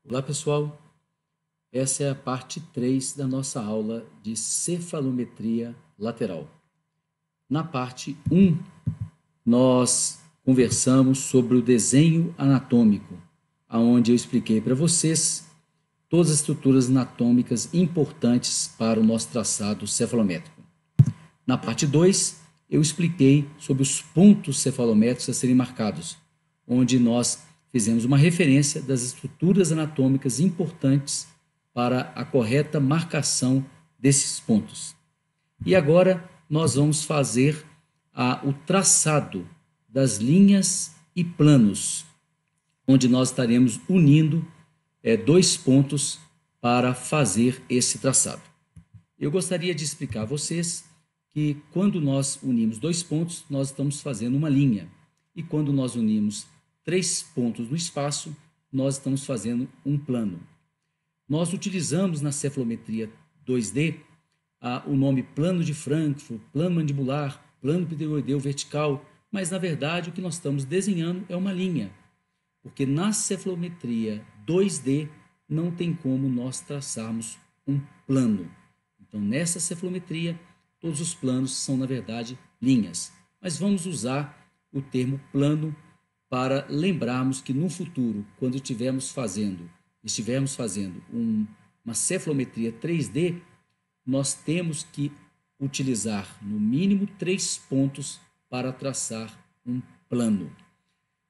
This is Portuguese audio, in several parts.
Olá, pessoal. Essa é a parte 3 da nossa aula de cefalometria lateral. Na parte 1, nós conversamos sobre o desenho anatômico, onde eu expliquei para vocês todas as estruturas anatômicas importantes para o nosso traçado cefalométrico. Na parte 2, eu expliquei sobre os pontos cefalométricos a serem marcados, onde nós fizemos uma referência das estruturas anatômicas importantes para a correta marcação desses pontos. E agora nós vamos fazer o traçado das linhas e planos, onde nós estaremos unindo dois pontos para fazer esse traçado. Eu gostaria de explicar a vocês que quando nós unimos dois pontos, nós estamos fazendo uma linha. E quando nós unimos 3 pontos no espaço, nós estamos fazendo um plano. Nós utilizamos na cefalometria 2D o nome plano de Frankfurt, plano mandibular, plano pteroideu vertical, mas na verdade o que nós estamos desenhando é uma linha, porque na cefalometria 2D não tem como nós traçarmos um plano. Então nessa cefalometria todos os planos são na verdade linhas, mas vamos usar o termo plano para lembrarmos que no futuro, quando estivermos fazendo uma cefalometria 3D, nós temos que utilizar no mínimo 3 pontos para traçar um plano.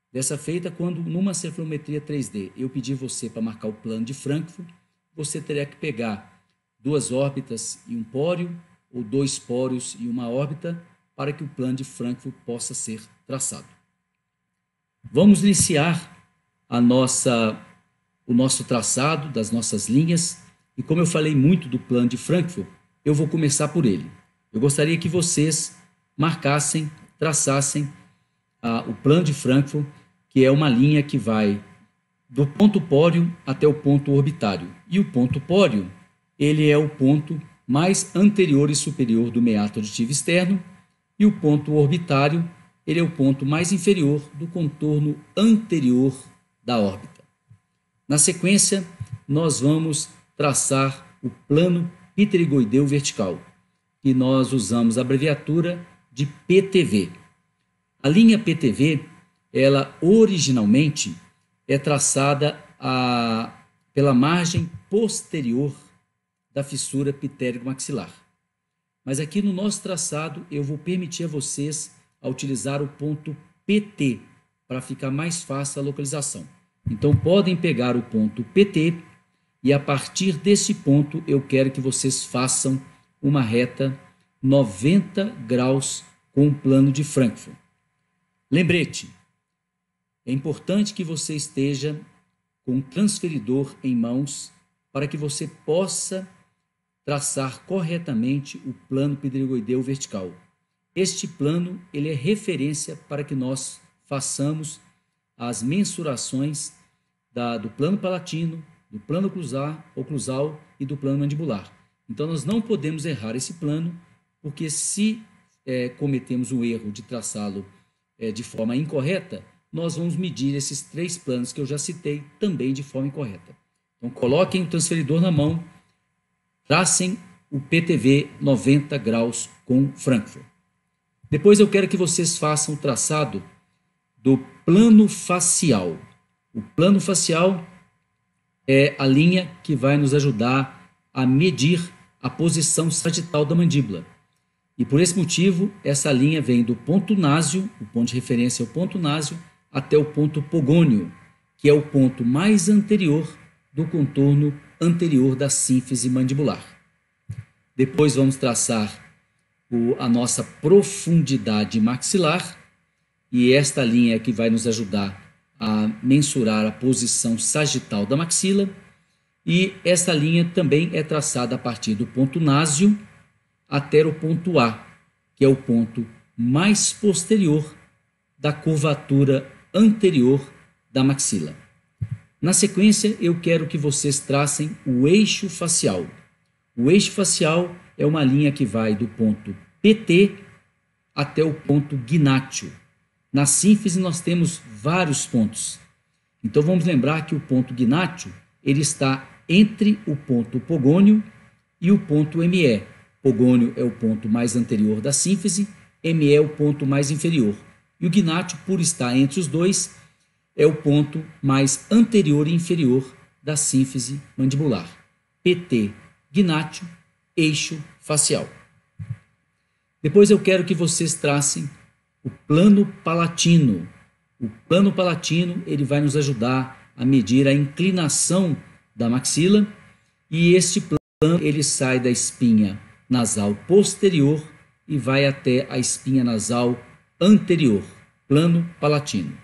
Dessa feita, quando numa cefalometria 3D eu pedir você para marcar o plano de Frankfurt, você terá que pegar 2 órbitas e um póreo, ou 2 póreos e uma órbita, para que o plano de Frankfurt possa ser traçado. Vamos iniciar o nosso traçado das nossas linhas, e como eu falei muito do plano de Frankfurt, eu vou começar por ele. Eu gostaria que vocês marcassem, traçassem o plano de Frankfurt, que é uma linha que vai do ponto póreo até o ponto orbitário. E o ponto póreo, ele é o ponto mais anterior e superior do meato aditivo externo, e o ponto orbitário, ele é o ponto mais inferior do contorno anterior da órbita. Na sequência, nós vamos traçar o plano pterygoideu vertical, que nós usamos a abreviatura de PTV. A linha PTV, ela originalmente é traçada pela margem posterior da fissura pitérico-maxilar. Mas aqui no nosso traçado, eu vou permitir a vocês a utilizar o ponto PT, para ficar mais fácil a localização. Então, podem pegar o ponto PT e, a partir desse ponto, eu quero que vocês façam uma reta 90 graus com o plano de Frankfurt. Lembrete, é importante que você esteja com um transferidor em mãos para que você possa traçar corretamente o plano pterygoideu vertical. Este plano, ele é referência para que nós façamos as mensurações do plano palatino, do plano oclusal e do plano mandibular. Então, nós não podemos errar esse plano, porque se cometemos o erro de traçá-lo de forma incorreta, nós vamos medir esses 3 planos que eu já citei também de forma incorreta. Então, coloquem o transferidor na mão, tracem o PTV 90 graus com Frankfurt. Depois eu quero que vocês façam o traçado do plano facial. O plano facial é a linha que vai nos ajudar a medir a posição sagital da mandíbula. E por esse motivo, essa linha vem do ponto náseo, o ponto de referência é o ponto náseo, até o ponto pogônio, que é o ponto mais anterior do contorno anterior da sínfise mandibular. Depois vamos traçar a nossa profundidade maxilar, e esta linha é que vai nos ajudar a mensurar a posição sagital da maxila, e esta linha também é traçada a partir do ponto náseo até o ponto A, que é o ponto mais posterior da curvatura anterior da maxila. Na sequência, eu quero que vocês tracem o eixo facial. O eixo facial é uma linha que vai do ponto PT até o ponto gnátio. Na sínfise nós temos vários pontos. Então vamos lembrar que o ponto gnátio ele está entre o ponto pogônio e o ponto ME. Pogônio é o ponto mais anterior da sínfise, ME é o ponto mais inferior. E o gnátio, por estar entre os dois, é o ponto mais anterior e inferior da sínfise mandibular. PT, gnátio, eixo facial. Depois eu quero que vocês tracem o plano palatino. O plano palatino ele vai nos ajudar a medir a inclinação da maxila e este plano ele sai da espinha nasal posterior e vai até a espinha nasal anterior, plano palatino.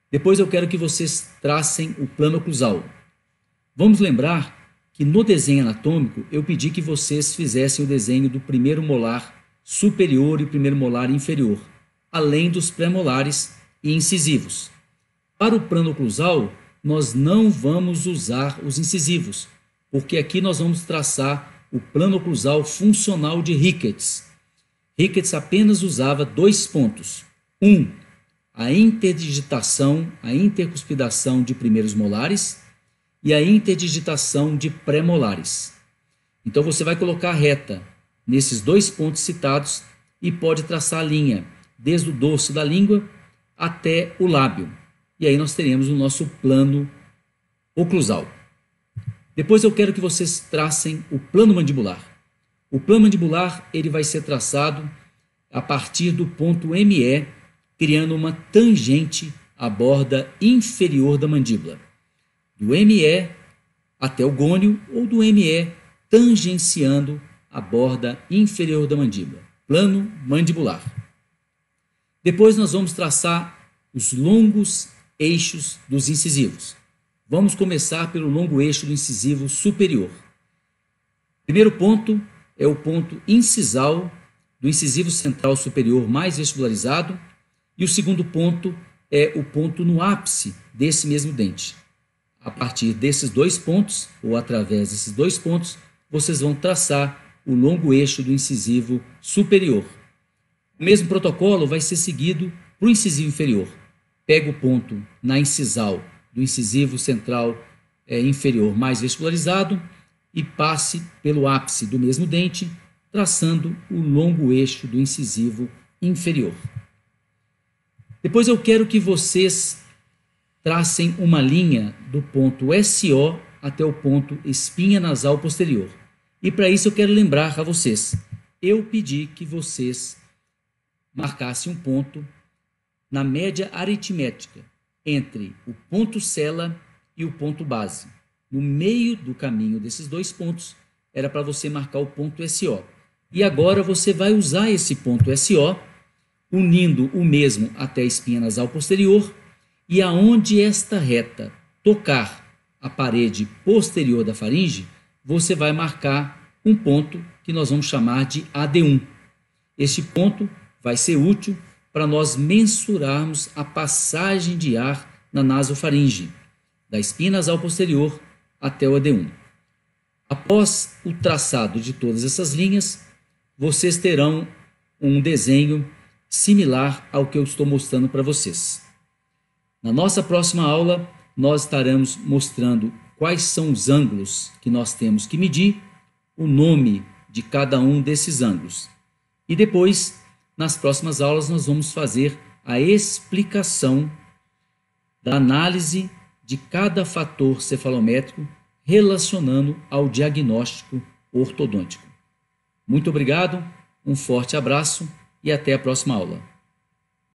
Depois eu quero que vocês tracem o plano oclusal. Vamos lembrar que no desenho anatômico eu pedi que vocês fizessem o desenho do primeiro molar superior e primeiro molar inferior, além dos pré-molares e incisivos. Para o plano oclusal, nós não vamos usar os incisivos, porque aqui nós vamos traçar o plano oclusal funcional de Ricketts. Ricketts apenas usava 2 pontos. A interdigitação, a intercuspidação de primeiros molares e a interdigitação de pré-molares. Então você vai colocar a reta nesses 2 pontos citados e pode traçar a linha desde o dorso da língua até o lábio. E aí nós teremos o nosso plano oclusal. Depois eu quero que vocês tracem o plano mandibular. O plano mandibular ele vai ser traçado a partir do ponto ME, criando uma tangente à borda inferior da mandíbula. Do ME até o gônio ou do ME tangenciando a borda inferior da mandíbula. Plano mandibular. Depois nós vamos traçar os longos eixos dos incisivos. Vamos começar pelo longo eixo do incisivo superior. Primeiro ponto é o ponto incisal do incisivo central superior mais vestibularizado e o segundo ponto é o ponto no ápice desse mesmo dente. A partir desses 2 pontos, ou através desses 2 pontos, vocês vão traçar o longo eixo do incisivo superior. O mesmo protocolo vai ser seguido para o incisivo inferior. Pega o ponto na incisal do incisivo central inferior mais vestibularizado e passe pelo ápice do mesmo dente, traçando o longo eixo do incisivo inferior. Depois eu quero que vocês tracem uma linha do ponto SO até o ponto espinha nasal posterior. E para isso eu quero lembrar a vocês, eu pedi que vocês marcassem um ponto na média aritmética entre o ponto sela e o ponto base. No meio do caminho desses 2 pontos, era para você marcar o ponto SO. E agora você vai usar esse ponto SO, unindo o mesmo até a espinha nasal posterior, e aonde esta reta tocar a parede posterior da faringe, você vai marcar um ponto que nós vamos chamar de AD1. Este ponto vai ser útil para nós mensurarmos a passagem de ar na nasofaringe, da espinha nasal posterior até o AD1. Após o traçado de todas essas linhas, vocês terão um desenho similar ao que eu estou mostrando para vocês. Na nossa próxima aula, nós estaremos mostrando quais são os ângulos que nós temos que medir, o nome de cada um desses ângulos. E depois, nas próximas aulas, nós vamos fazer a explicação da análise de cada fator cefalométrico relacionando ao diagnóstico ortodôntico. Muito obrigado, um forte abraço e até a próxima aula.